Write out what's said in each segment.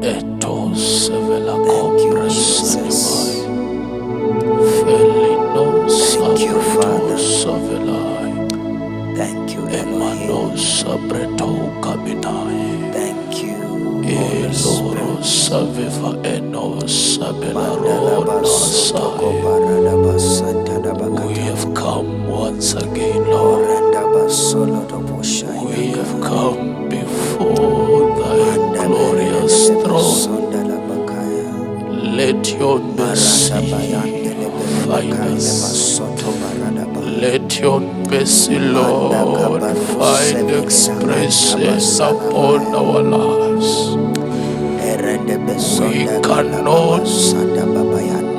Etos vela Thank you, compres Jesus. Felinos Thank you, Father. savelai. Thank you, Emanos Elohim. sabreto kabinae. Thank you, Holy Eloro Spirit. saveva enos sabelaro Mandalabasotoko nasai. baradabasantadabakata. We have come once again, Lord. Orandabasolotoboshaina. We have come before thy glorious throne. Mandalabakaya. Let your mercy Marandabayandelebele find makaile us. masoto baradaba. Let your mercy, Lord, find expression upon our lives. We cannot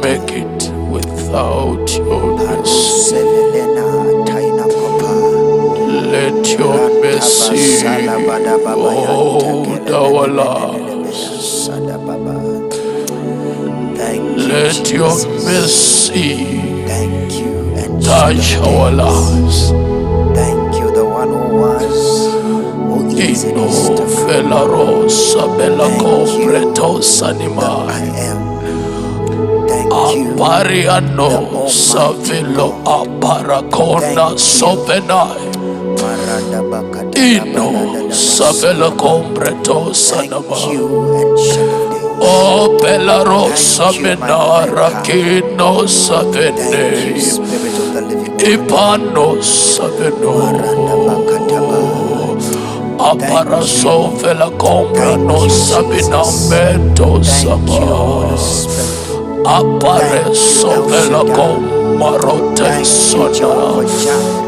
make it without your mercy. Let your mercy hold our lives. Let your mercy touch our lives. Thank you, the one who was, who is and is to come. I am. Thank you, Apariano the Almighty savilo God. aparakona sovenai. Ino savela completo sanama. Thank you, Ancient of Days. O Belarosa Thank you, my menara God. kino Thank savene. you, Spirit of the Living God. Ipano saveno. Apara sovela compra no sabinamento Thank you, Holy sama. Spirit. Apare Thank you, sovela El Shaddai. commarote Thank you, sona. Jehovah Jireh.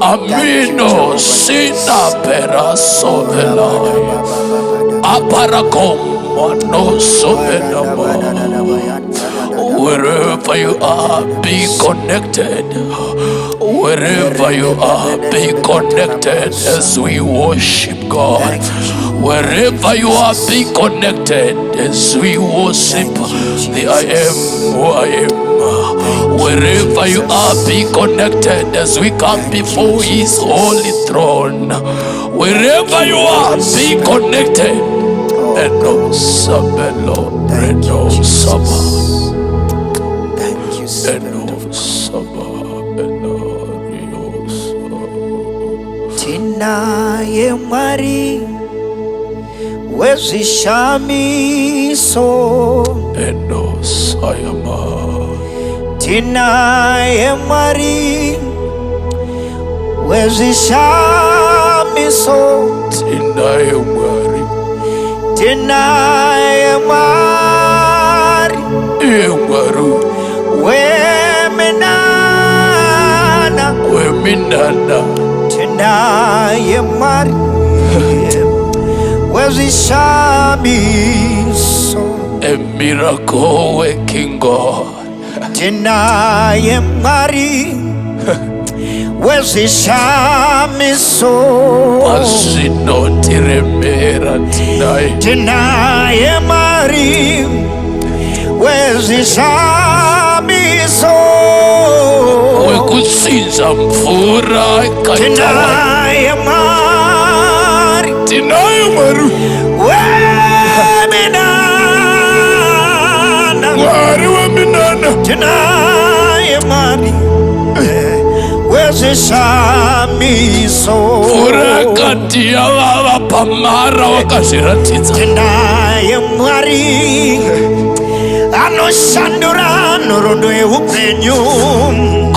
Amino sina pera sovela. Apara no sovenama. Wherever you are, be connected. Wherever you are, be connected as we worship God. Wherever you are, be connected as we worship the I am who I am. Wherever you are, be connected as we come before His holy throne. Wherever you are, be connected. Eno sabelo reno saba. Thank you, Spirit Eno of God. saba eno rios. Tinaye Mwari Wezvishamiso. Eno sayama. Tinaye Mwari Wezvishamiso. Tinaye Mwari. Tinaye Mwari Mwaru. Weminana. Tinaye Mwari Wezvishamiso. A miracle working God. Tinaye Mwari Wezvishamiso. Azinotiremera tinaye. Tinaye Mwari Wezvishamiso. Wekusinza mvura ikaita. Tinaye Mwari. Tinaye Mwari. Mwari weminana. Tinaye Mwari Wezvishamiso. Mvura kati yavava pamara wakazviratidza. Tinaye Mwari anoshandura nhoroondo yeupenyu.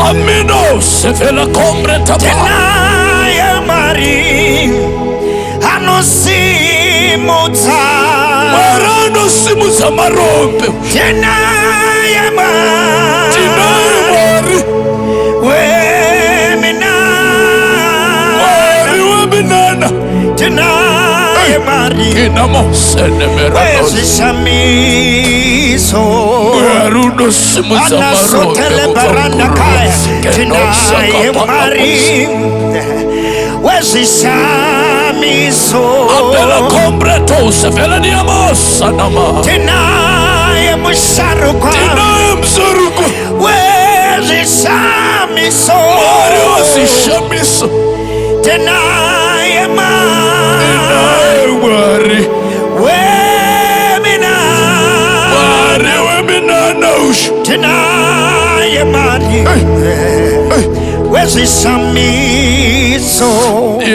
Amino sevela kombreta. Tinaye Mwari anosimudza. Mwari anosimudza marombe. Tinaye Mwari. Tinaye Mwari. Mwari weminana. Tinaye Mwari Wezvishamiso. Mwari unosimudza Anasotele baranda kaya. Tinaye Mwari Wezvishamiso. Abela completo sevela niamosanama. Tinaye musharuka. Tinaye msaruko. Wezvishamiso. Mwari wezvishamiso. Tinaye Mwari Tinaye Mwari. Tinaye Mwari Wezvishamiso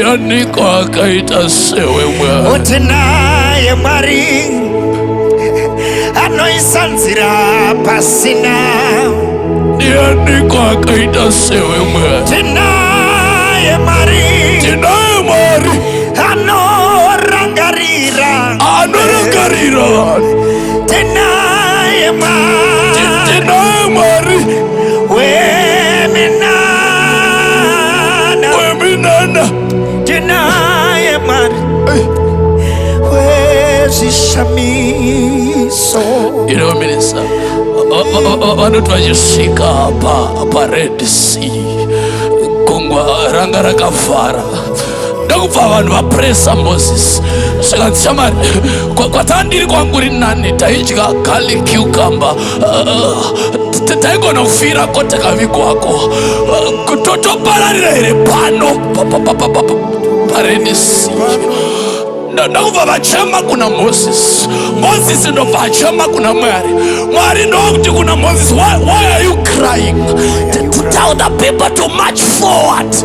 Yaniko akaita sewe Mwari. Tinaye Mwari anoisanzira pasina. Yaniko akaita sewe Mwari. Tinaye Mwari anorangarira Tinaye Mwari weminana Tinaye Mwari Wezvishamiso. You know, minister, vanoti vachisvika paRed Sea, gungwa ranga rakavhara, ndokubva vanhu vapresa Moses. Svikanzi shamari, kwatandiri kwangu ri nani taidya garlic cucumber, taigona kufira koteka migwako, totopararira here pano paRed Sea. Ndokubva vachema kuna Moses ndobva achema kuna Mwari ndokuti kuna Moses, why are you crying? To tell the people to march forward.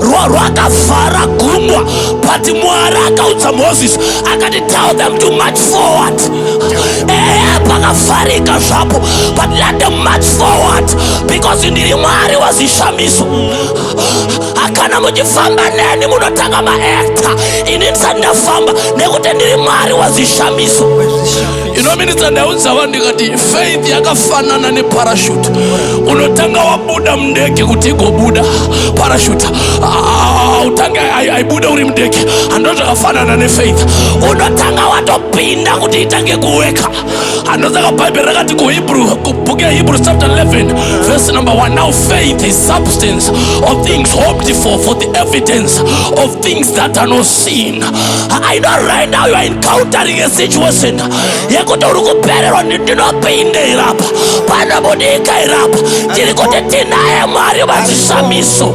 Rwakavhara gungwa, but Mwari akaudza Moses akati tell them to march forward. Pakavharika zvapo, but let them march forward because ndiri Mwari wezvishamiso. Kana muchifamba neni munotanga maekta, ini ndisandafamba nekuti ndiri Mwari wezvishamiso. You know, minister, ndaudza vanhu ndikati faith yakafanana neparachute. Unotanga wabuda mundege kuti igobuda parachute. Utanga aibuda uri mundege, ando zvakafanana nefaith. Unotanga watopinda kuti itange kuweka. Andosaka Bible rakati book ya Hebrews chapter 11 verse number 1. Now faith is substance of things hoped for the evidence of things that are not seen. I know right now you are encountering a situation yekuti uri kupererwa ndinopinda irapa panobudika irapa tiri kuti tinaye Mwari wezvishamiso.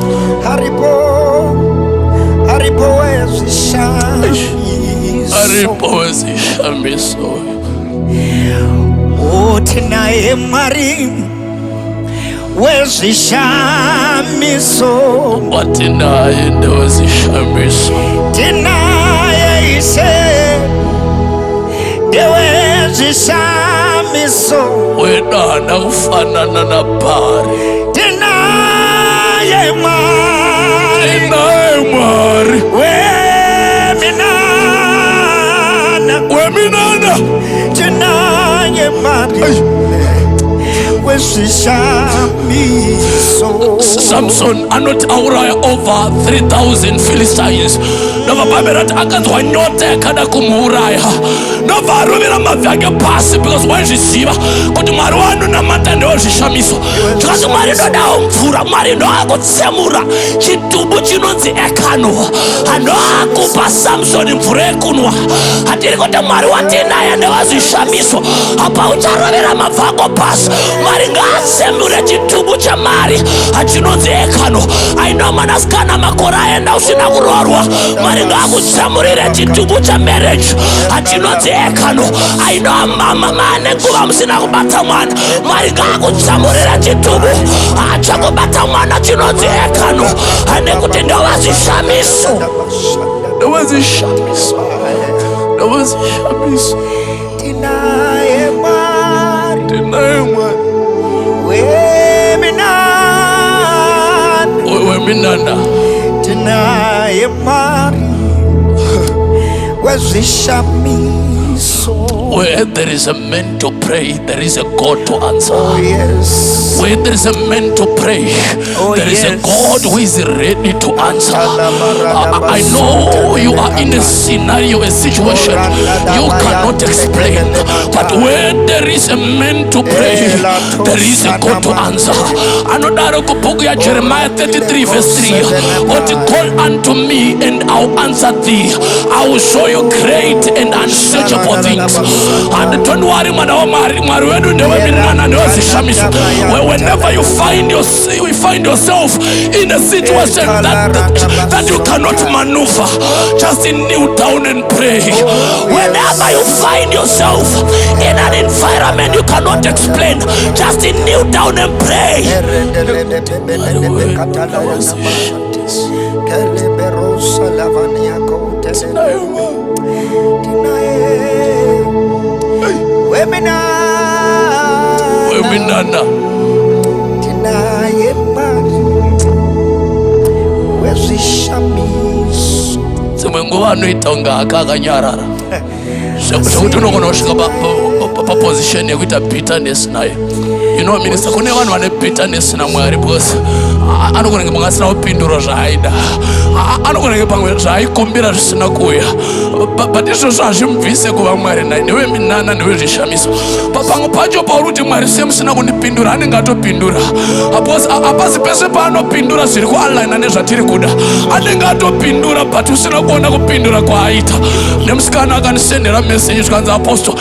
Aripo wezvishamiso. Tinaye Mwari wezvishamiso. Watinaye ndewezvishamiso. Tinaye ise ndewezvishamiso. Wedana kufanana na pari. Tinaye Mwari weminana Tinaye Mwari wezvishamiso. Samson anotauraya over 3,000 Philistines. Ndobva Bible rati akanzwa nyota yakada kumuuraya, ndobva arovera mabvi ake pasi because waizviziva kuti Mwari waanonamata ndewezvishamiso. Zvikazi Mwari ndodawo mvura, Mwari ndoakutsemura chitubu chinonzi ekano, andoakupa Samsoni mvura yekunwa. Hatiri kuti Mwari watinaye ndewezvishamiso, apa ucharovera mabvi ako pasi. Mwari ngaatsemure chitubu chamari chinonzi ekano. Aino mwanasikana makore aenda usina kurorwa, Mwari ngaakutsemurire chitubu chamarriage chinonzi ekano. Aino mama maane nguva musina kubata mwana, Mwari ngaakutsemurire chitubu chakubata mwana chinonzi ekano, nekuti ndewezvishamiso. Ndewezvishamiso. Tinaye Mwari weminana Tinaye Mwari wezvishamiso. Where there is a man to pray, there is a God to answer. Oh yes. Where there is a man to pray, there is a God who is ready to answer. I know you are in a scenario, a situation you cannot explain, but where there is a man to pray, there is a God to answer. Anodaro kubuku ya Jeremiah 33 verse 3. Oti call unto me and I'll answer thee. I will show you great and unsearchable things things. And don't worry, mwana wa Mwari wedu ndewe minana ndewe Wezvishamiso. Whenever you find yourself in a situation that you cannot maneuver, just kneel down and pray. Whenever you find yourself in an environment you cannot explain, just kneel down and pray. Weminana Tinaye Wezvishamiso. dzimwe nguva anoita unga akakanyarara zvekuti unogona kusvika paposition yekuita bitterness naye. You know, minister, kune vanhu vane bitterness naMwari because anogona kunge mungasina kupindura zvaaida, anogona kunge pamwe zvaaikumbira zvisina kuuya, but izvozvo hazvimubvise kuva Mwari naye. Newe minana newe zvishamiso, pamwe pacho pauri kuti Mwari semusina kundipindura, anenge atopindura. Hapasi pese paanopindura zviri kualigna nezvatiri kuda, anenge atopindura, but usina kuona kupindura kwaaita. Nemusikana akandisendera message zvikanzi apostle,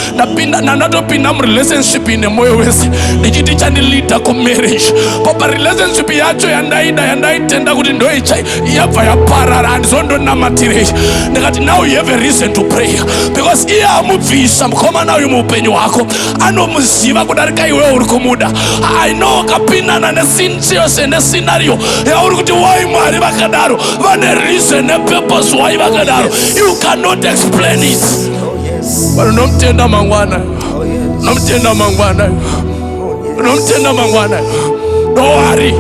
ndatopinda murelationship ine moyo wese ndichiti chandileada kumarriage, papa relationship yacho yandaitenda kuti ndoicha yabva yaparara, handizondonamatirei. Ndikati now you have a reason to pray, because iye amubvisa mukomana uyu muupenyu hwako, anomuziva kudarika iwe uri kumuda. I know kapinana nescenario yauri kuti why Mwari vakadaro, vane reason nepurpose why vakadaro. You cannot explain it. But unomtenda mangwana, unomtenda mangwana, unomtenda mangwana. Don't worry,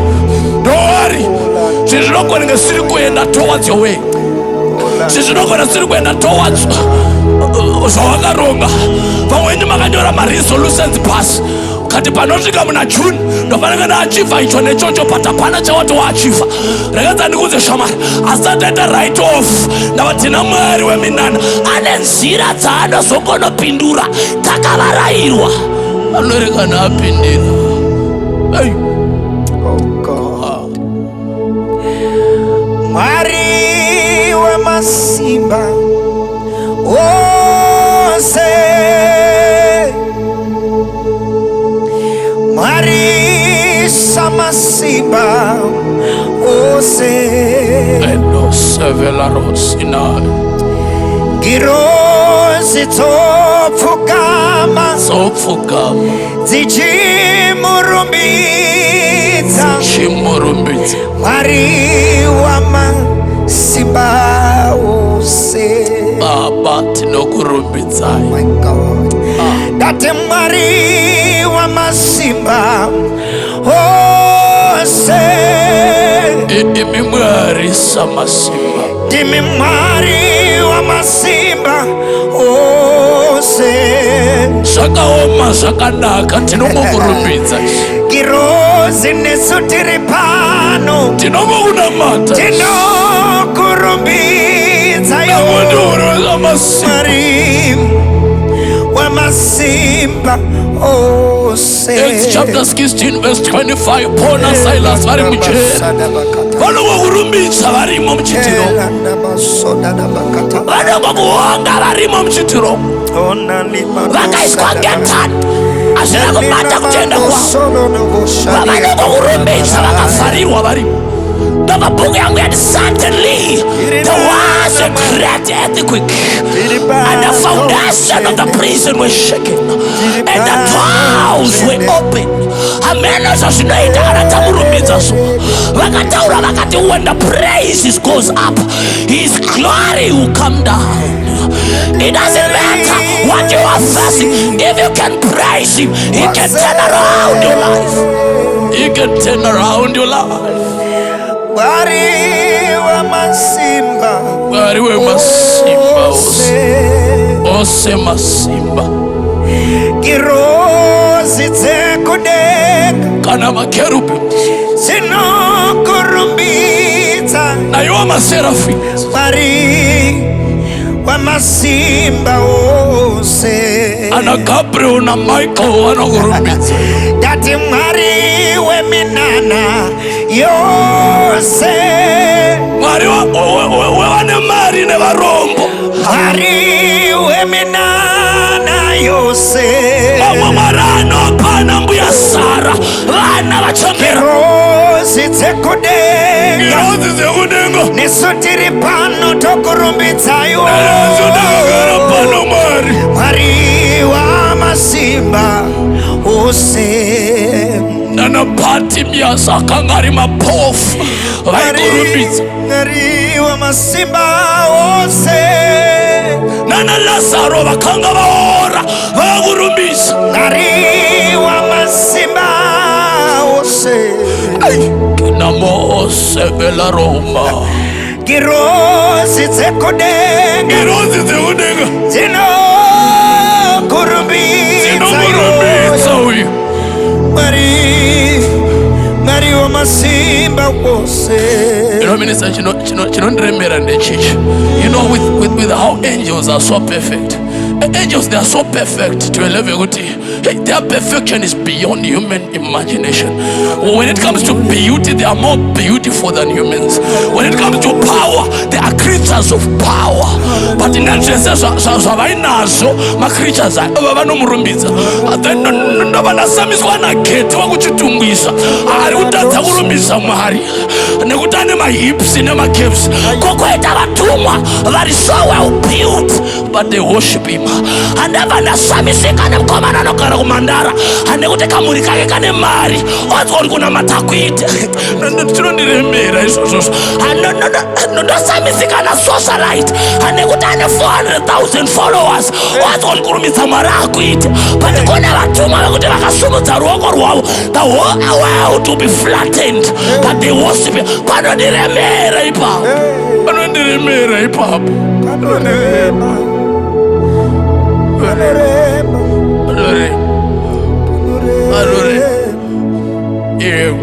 don't worry. She's not going to see kuenda towards your way. She's not going to see kuenda towards zvawakaronga. Vamweni makanyora resolutions pass, kati panosvika muna June ndofanira ndaachievha icho nechocho, but hapana chawati waachievha. Rekedza ndikuudze shamwari, asati aita right off ndavatina Mwari weminana ane nzira dzaanozongonopindura takavarayirwa, anorekana apindira. Hey. Mwari wemasimba ose, Mwari samasimba ose, Elo sevelaros Tinaye. Girozi topfugama dzichimurumbidza, Mwari wamasimba ose. Baba tinokurumbidzai. My God, ndati Mwari wamasimba ose, imi Mwari samasimba, ndimi Mwari wamasimba ose. zvakaoma zvakanaka, tinomukurumbidza, Girozi nesu tiri pano, tinomukunamata, tinokurumbidza Mwari wamasimba ose. Acts chapter 16 verse 25, Paul na Silas vari mujera, vanokurumbidza varimo muchitiro, vanokuonga varimo muchitiro, vakaiswa ngetani hazvina kubata kutenda kwavo, vanokurumbidza vakavharirwa varimo. Bhuku yangu yati suddenly there was a great earthquake and the foundation of the prison was shaken and the doors were open. Ameno zvazvinoita anatamurumbidza so vakataura vakati when the praise goes up his glory will come down. It doesn't matter what you are facing, if you can praise him, he can turn around your life. He can turn around your life. Mwari wemasimba, Mwari wemasimba ose masimba, Girozi dzekudenga kana makerubi dzinokurumbidza, naiwo maserafi, Mwari wemasimba ose. ana Gabriel na Michael vanokurumbidza. Ndati Mwari weminana yose, Mwari wevane mari nevarombo Mwari weminana yose Marano pana mbuya Sara vana vachokera Ngirozi dzekudenga Nesotiri pano tokurumbidzayo Mwari wa masimba ose Nana pati miasa akangari mapofu vaikurumbidza Mwari wa masimba ose Nana Lazaro vakanga vaora vakurumbidza Mwari wa masimba ose Namose bela Roma Ngirozi dzekudenga Dzino kurumbidza uyu Mwari wa masimba wose. You know, minister, chinondiremera ndechichi. You know, with how angels are so perfect. Angels, they are so perfect to a level their perfection is beyond human imagination. When it comes to beauty, they are more beautiful than humans. When it comes to power, they are creatures of power. But in that sense, my creatures are vanomurumbidza. Then vanasamiswa nagete vakuchitungwisa ari kutadza kurumbidza Mwari nekuti ane mahips nemacaves kokoita vatumwa vari so well built but they worship him. Ande vanasamisika nemukomana anogara kumandara anekuti kamuri kake kane mari odzwa kuti kunamata kuite tinondiremera izvozvozvo ndosamisika nasocialite anekuti ane 400,000 followers odzwa kuti kurumbidza Mwari akuite but kune vatumwa vekuti vakasumudza ruoko rwavo the whole world to be flattened but they worship him. Panondiremera ipapo panondiremera ipapo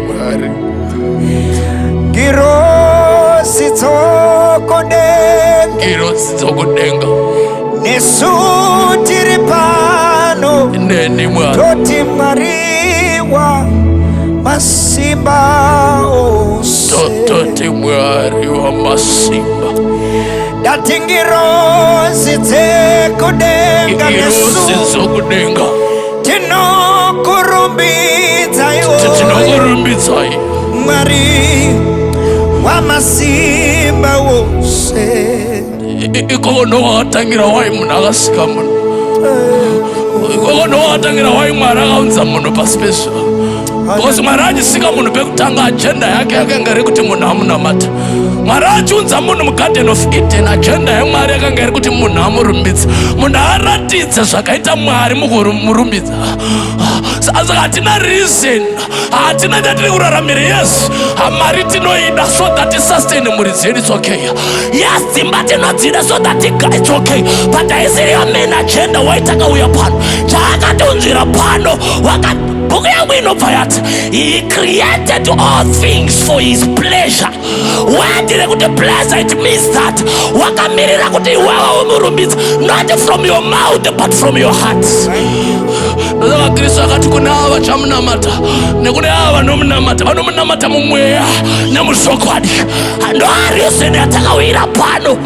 Mwari Ngirozi dzokudenga nesu tiri pano neni Mwari toti Mwari wa masimba ose toti Mwari wa masimba dati ngirozi dzekudenga nesu dzokudenga tinokurumbidza Mwari wa masimba wose ikoko ndokwakatangira wai munhu akasika munhu ikoko ndokwakatangira wai Mwari akaunza munhu pasi pezuva because Mwari achisika munhu pekutanga ajenda yake yakanga iri kuti munhu amunamata. Mwari achiunza munhu mugarden of Eden ajenda yaMwari yakanga iri kuti munhu amurumbidza munhu aratidze zvakaita Mwari mukumurumbidza. Saka hatina reason hatina chatiri kuraramira Yesu Mwari tinoida so that it sustain mhuri dzedu it's okay. Yes dzimba tinodzida so that it's okay but haisiri your main agenda waitakauya pano chaakatiunzira pano bhuku yangu inobva yati he created all things for his pleasure. Wandire kuti pleasure it means that wakamirira kuti iwewe umurumbidza not from your mouth but from your heart. Ndoza Kristu akati kuna ava vachamunamata nekune ava vanomunamata vanomunamata mumweya nemuchokwadi ndoari yosene yatakawira pano.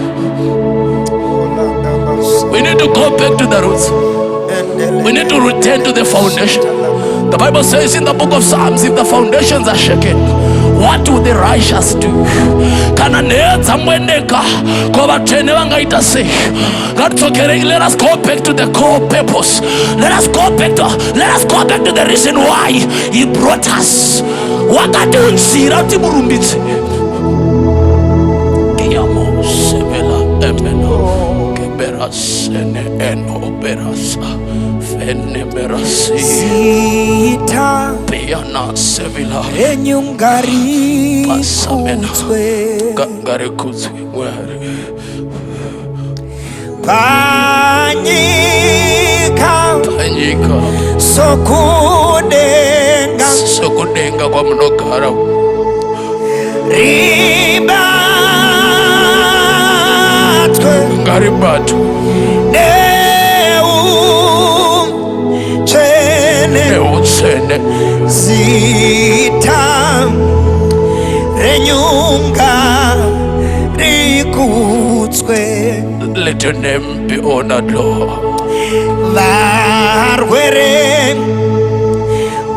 We need to go back to the roots. We need to return to the foundation. The Bible says in the book of Psalms, if the foundations are shaken, what will the righteous do? Kana needza mwendeka kwa vatene vangaita sei? Let us go back to the core purpose. Let us go back to the reason why he brought us. Wakatiunzira kuti murumbidze. Kiyamo sevela emeno keberas ene eno berasa. Zita Piana sevila enyungari pasamena kutswe gangare kutswe Mwari panyika sokudenga kwa munogara ribatwe neutsene zita renyunga rikutswe Let your name be honored, Lord. Varwere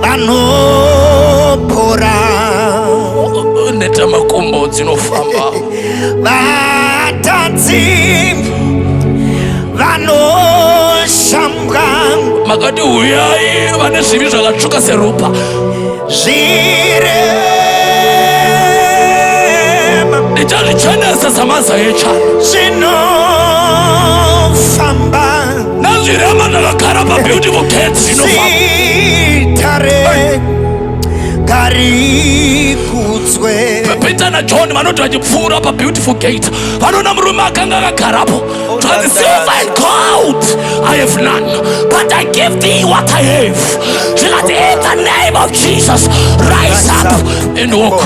vanopora, Neta makumbo dzinofamba, vatadzi vanoshambwa, makati uyai vane zvivi zvakatsvuka seropa, zvirema ndichazvichenesa samaza echana, zvinofamba, nazvirema zvakagara pabeautiful gates zvinofamba, zvitare garikudzwe. Peter naJohn vanoti vachipfuura pabeautiful gate vanoona murume akanga akagarapo. Twanzi silver and gold I have none, but I give thee what I have. Zvikati in the name of Jesus, rise up and walk.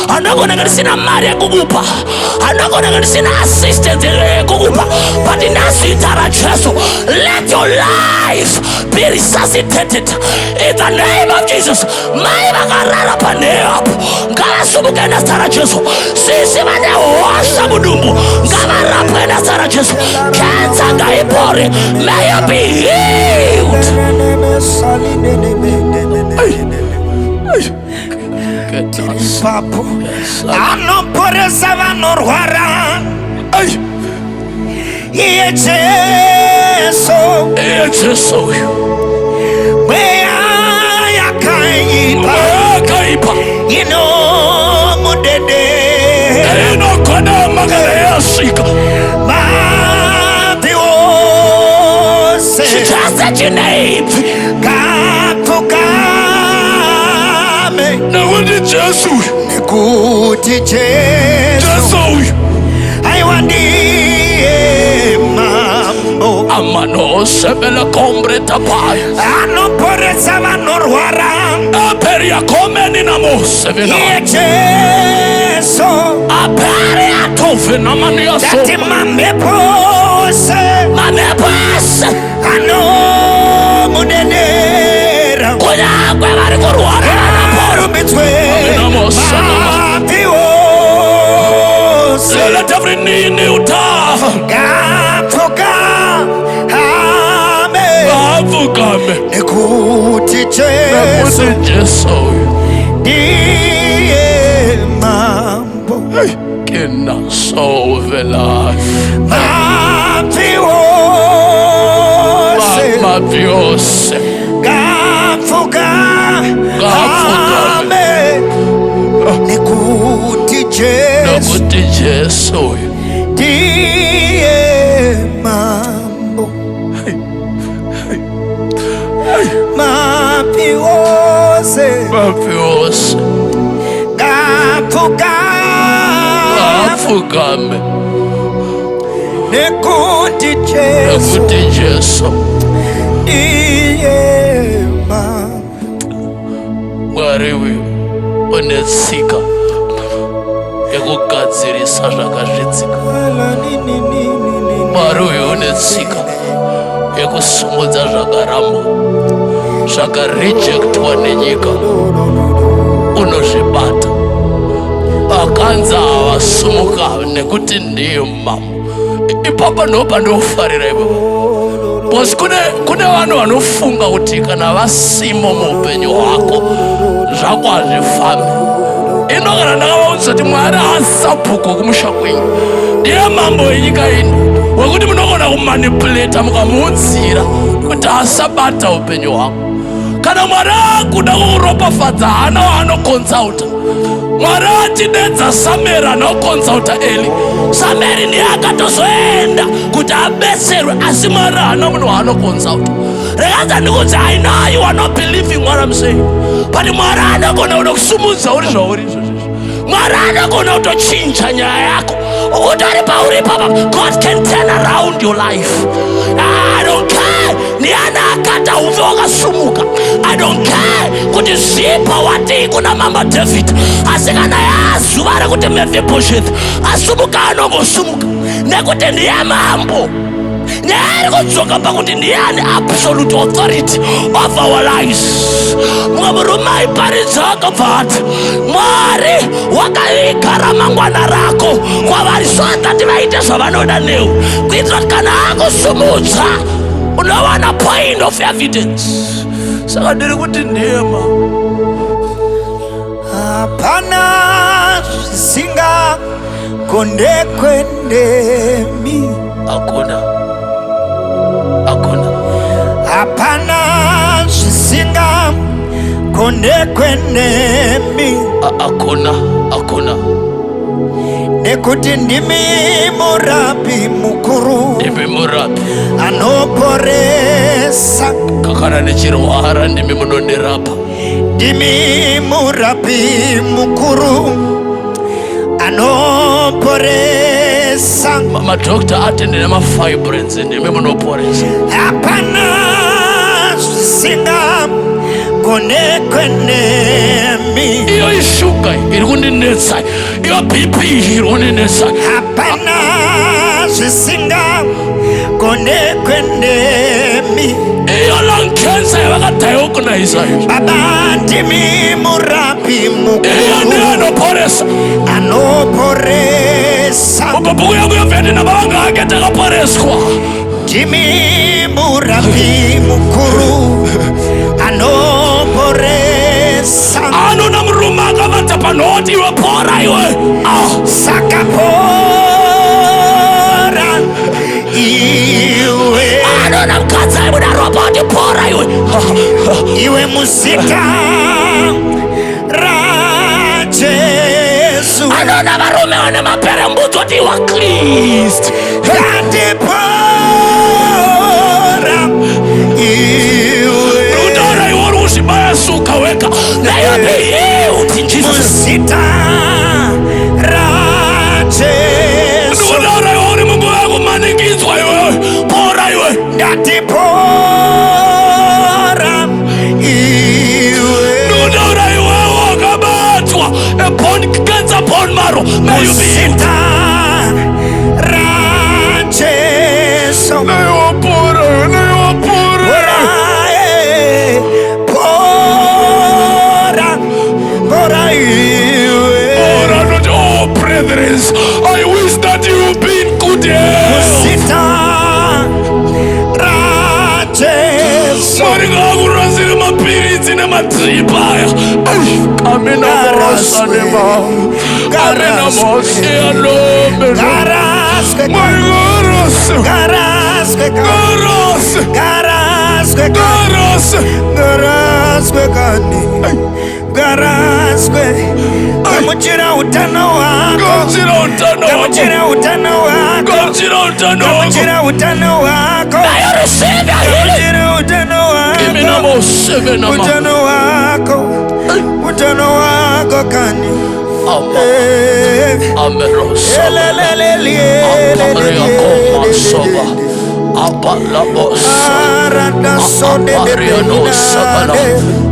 Anogona ngisina mari yekukupa, anogona ngisina assistance yekukupa, but inazita Jesu, let your life be resuscitated in the name of Jesus. Mai vakarara paneapo ngavasumuke nezita Jesu. Sisi vane hosha mudumbu ngavarapwe nezita Jesu. Cancer ngaipore, may you be healed. Papo anoporesa vanorwara, iye Jesu, mweya yakaipa inomudedera, inogona magana yasvika. mavi wose She just said your name. kapfukame, Nekuti Jesu, nekuti Jesu Jesu aiwa ndiye mambo amanosevela kombre tapai anoporesa vanorwara, aperia komeni namosevena iye Jesu, aperi atove namani dati yaso mambepo ose manepase anomudedera, kunyangwe vari kurwara arumbitswe mavi wose let every knee kneel down kapfukame, avukame nekuti Jesu nekuti Jesu ndiye mambo, kinasovela mavi wose mavyose kapfukame, nekuti Jesu nekuti Jesu ndiye mambo, mavi wose mavyose kapfukame, avukame nekuti Jesu nekuti Jesu ndiye mambo. Mwari une tsika yekugadzirisa zvakazvidzika. Mwari uyu une tsika yekusumudza zvakaramba zvakarejectwa nenyika, unozvibata. Akanzi havasumuka nekuti ndiye mambo. Ipapa ndopa ndofarira ipapo, because kune vanhu vanofunga kuti kana vasimo muupenyu hwako zvako hazvifambi. Ino kana ndakavaudza kuti Mwari hasabhuku kumusha kwenyu, ndiye mambo wenyika ino, wekuti munogona kumanipuleta mukamuudzira kuti asabata upenyu hwako. Kana Mwari akuda kukuropafadza hana waanokonzauta. Mwari atidedza Sameri anokonzauta Eli. Sameri ndiye akatozoenda kuti abetserwe, asi Mwari hana munhu waanokonzauta. Reganza ndikuti I know you are not believing what I'm saying, but Mwari anogona kukusumudza uri zvauri izvozvo. Mwari anogona kutochinja nyaya yako utori pauri papa. God can turn around your life. I don't care ndiani akata uve wakasumuka. I don't care kuti zvipo watii kuna mama David, asi kana yazuva rekuti Mephibosheth asumuka anongosumuka, nekuti ndiye mambo, nyari kudzoka pakuti ndiyani absolute authority of our lives. Murume aiparidza akabva ati Mwari wakaigara mangwana rako kwavari so that vaite zvavanoda newe kuitira kuti kana akusumudza unowana point of evidence. Saka ndiri kuti ndema hapana zvisinga kondekwendemi. Hakuna hapana zvisinga kondekwendemi. Hakuna nekuti ndimi murapi mukuru anoporesa. kakana nechirwara ndimi munondirapa. Ndimi murapi mukuru anoporesa. Madokta atende nemafibroids ndimi munoporesa. Hapana zvisinga kondekwendemi. Iyo ishuga iri kundinetsa, iyo BP iri kundinetsa. Hapana zvisinga kondekwendemi. Iyo lung cancer yavakadiagoniza. Baba ndimi murapi mukuru. Iyo ndiyo anoporesa. Mabhuku yangu yovhende nabavanga ake takaporeswa. Ndimi murapi mukuru anoporesa. Anona murume akavata panoti iwe pora iwe. Saka pora iwe. Anona mukadzi aibuda roboti pora iwe. Iwe muzita raJesu. Anona varume vane maperembudzi oti iwe Kristu. Ngandipora iwe. Rutaura iwe uri kuzvibaya suka wega. Nayo ndiyeuti Jesus. Muzita raJesu. Rutaura iwe uri munguva yakumanikidzwa iwe. Pora iwe. Ngatipora iwe. Rutaura iwe wakabatwa bone cancer bone marrow. May you be healed. raJesu. Nayo pora iwe. Pora not all brethren. I wish that you've been good here. Muzita raJesu. Mwari ngakurasire mapiritsi nemadrip aya. Amena mosha nevanhu. Amena mosha yalombe. Mwari ngarase. Garaswe gamuchira utano wako. Gamuchira utano wako. Gamuchira utano wako. Utano wako kani.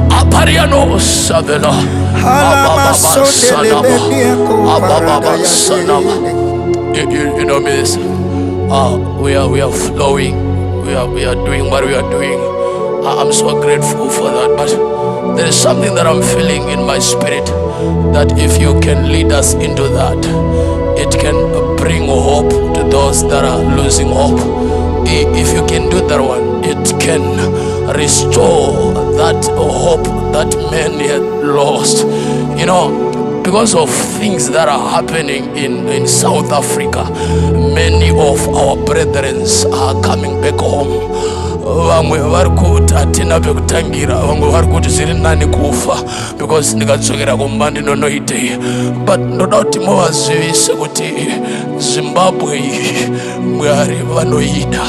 Apariano Savela, you know this. We are flowing. We are doing what we are doing. I'm so grateful for that. But there is something that I'm feeling in my spirit, that if you can lead us into that, it can bring hope to those that are losing hope. If you can do that one, it can restore that hope that many had lost. You know, because of things that are happening in South Africa, many of our brethren are coming back home. Vamwe vari kuti hatina pekutangira, vamwe vari kuti zviri nani kufa because ndikadzokera kumba ndinonoitei. But ndoda kuti muvazivise kuti Zimbabwe Mwari vanoida.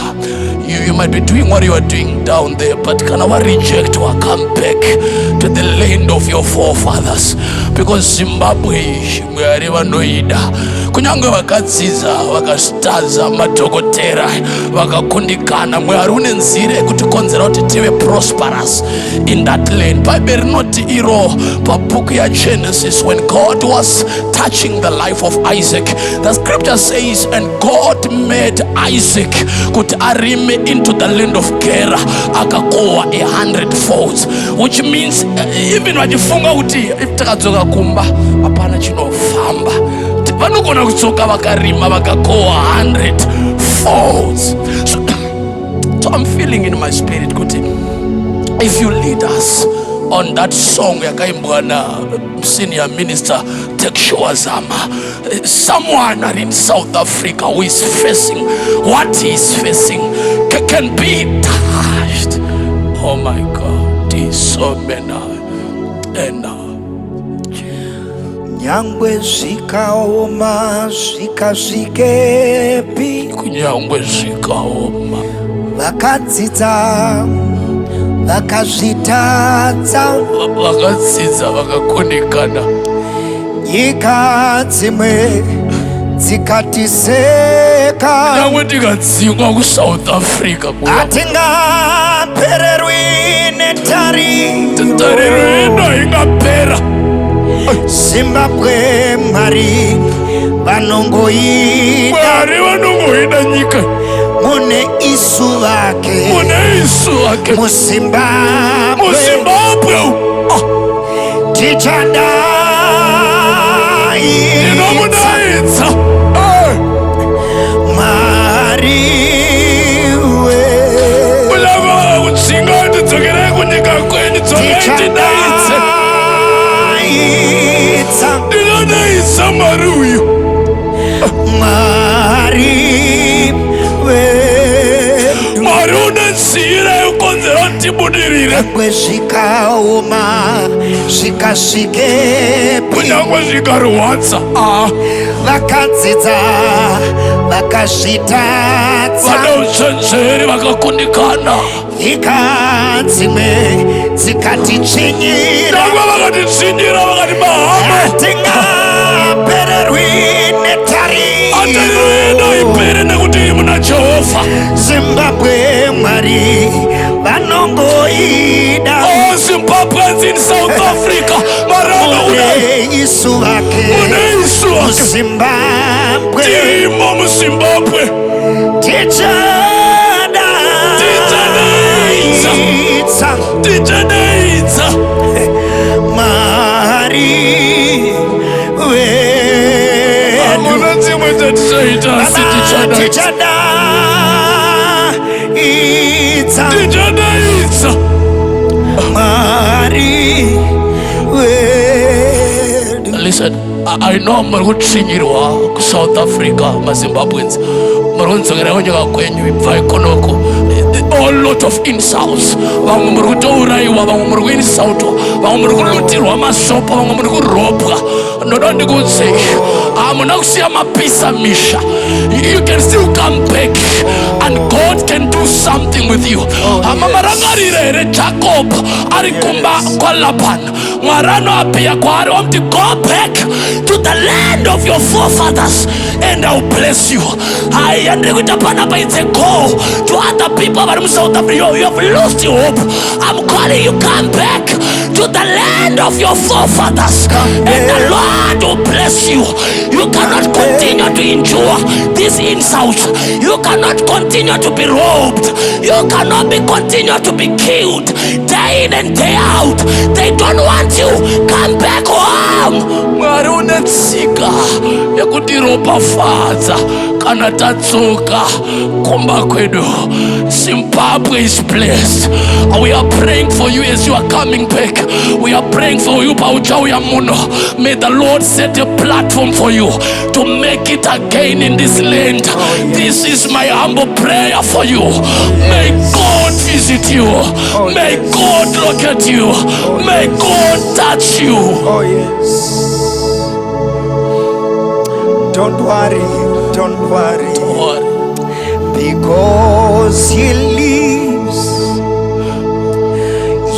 You might be doing what you are doing down there, but kana wa reject wa come back to the land of your forefathers. because Zimbabwe Mwari vanoida. Kunyange vakadzidza vakasitaza madhokotera vakakundikana, Mwari une nzira yekutikonzera kuti tive prosperous in that land. Bible rinoti iro pabhuku yaGenesis, when God was touching the life of Isaac, the scripture says, and God made Isaac kuti arime into the land of Gera akakohwa 100 folds, which means even vachifunga kuti takadzoka kumba hapana chinofamba, vanogona kutsoka vakarima vakakohwa 100 folds. So I'm feeling in my spirit kuti if you lead us on that song yakaimbwa na senior minister Zama, someone in South Africa who is facing what he is facing can be touched. Oh my God, this so many and nyangwe zikaoma zikazikepi, kunyangwe zikaoma vakadzidza vakazvitadza, vakadzidza vakakundikana, nyika dzimwe dzikatiseka, nyangwe tikadzingwa kuSouth Africa atingapererwi netariro, tariro ino ingapera. Zimbabwe Mwari vanongoida, Mwari vanongoida nyika mune isu vake, muZimbabwe tichadaidza Mwari kulava kutsinga tidzokerei kunyika kwenyu, tichadaidza Mwari uyu, Mwari une nzira yokonzera kuti budirire, kwezvikaoma zvikasvikepi, kunyangwe zvikarwadza vakadzidza vakazvitadza, vane uchenjeri vakakundikana, nyika dzimwe dzikatichinyira, nyangwe vakatichinyira vakati mahama atingapererwi netariro, atariro ipere nekuti muna Jehovha. Zimbabwe Mwari vanongoida, Zimbabweans in South Africa, mune isu vake, muZimbabwe tirimo muZimbabwe, tichadaidza Mwari hamuna dzimwe dzatichaita asi tichadaidza. Listen, I know muri kutsvinyirwa kuSouth Africa, maZimbabweans muri kunzokera kunyika kwenyu, ibva ikonoko, a lot of insults. Vamwe muri kutouraiwa, vamwe muri kuinsultwa, vamwe muri kurutirwa masopa, vamwe muri kurobwa. Ndoda ndikudze hamuna kusiya mapisa misha. You can still come back and God can do something with you. Hama marangarire here Jacob ari kumba kwa Laban, Mwari anoapia kwaari omti, go back to the land of your forefathers and I'll bless you. Haya ndikuita panapa, it's a call to other people vari muSouth Africa. You have lost your hope. I'm calling you, come back to the land of your forefathers and the Lord will bless you. You cannot continue to endure these insults. You cannot continue to be robbed. You cannot continue to be killed day in and day out. They don't want you. Come back home. Mwari une tsika yekutiropafadza kana tatsoka kumba kwedu. Zimbabwe is blessed. We are praying for you as you are coming back. We are praying for you pauchauya muno. May the Lord set a platform for you to make it again in this land. This is my humble prayer for you. May God visit you. May God look at you. May God touch you. Oh yes. Don't worry, don't worry, because He lives.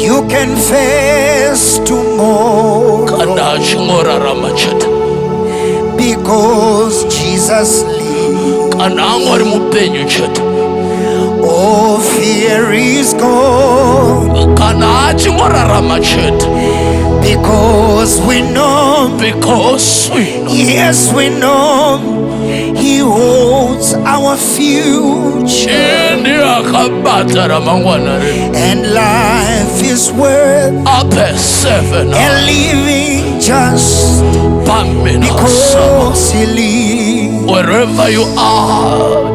You can face tomorrow. Because Jesus lives, all fear is gone. Because we know, yes, we know He holds our future, and life is worth living just because He lives. Wherever you are,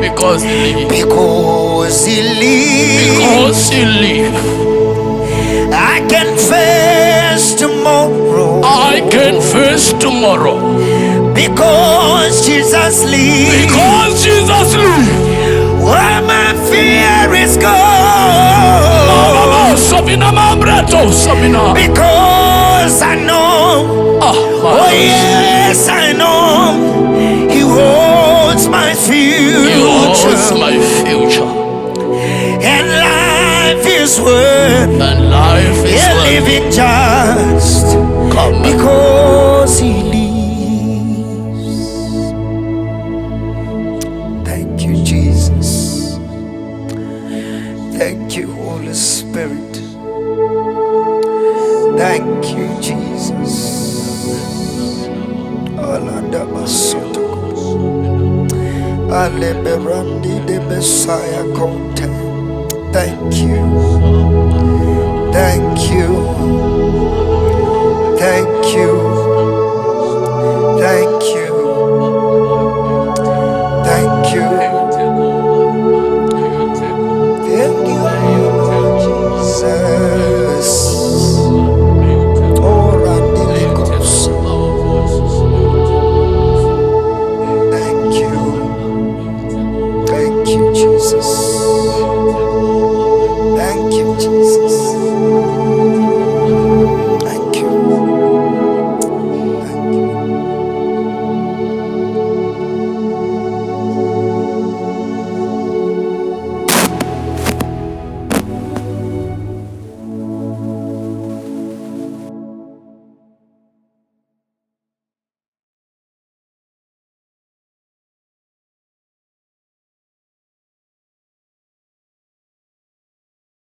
because He lives. Because He lives. Because He lives. I can face tomorrow. I can face tomorrow. Because Jesus lives. Because Jesus lives. Where my fear is gone. Because I know. Oh yes, I know He holds my future. He holds my future. And life is worth. And life is worth living just because He lives. Thank you, Jesus. Thank you, Holy Spirit. Thank you, Jesus. Alanda basoto, aleberandi de Messiah content. Thank you. Thank you. Thank you. Thank you. Thank you. Thank you, Lord Jesus. Oh, Randy Nichols. Thank you. Thank you, Jesus. Thank you, Jesus.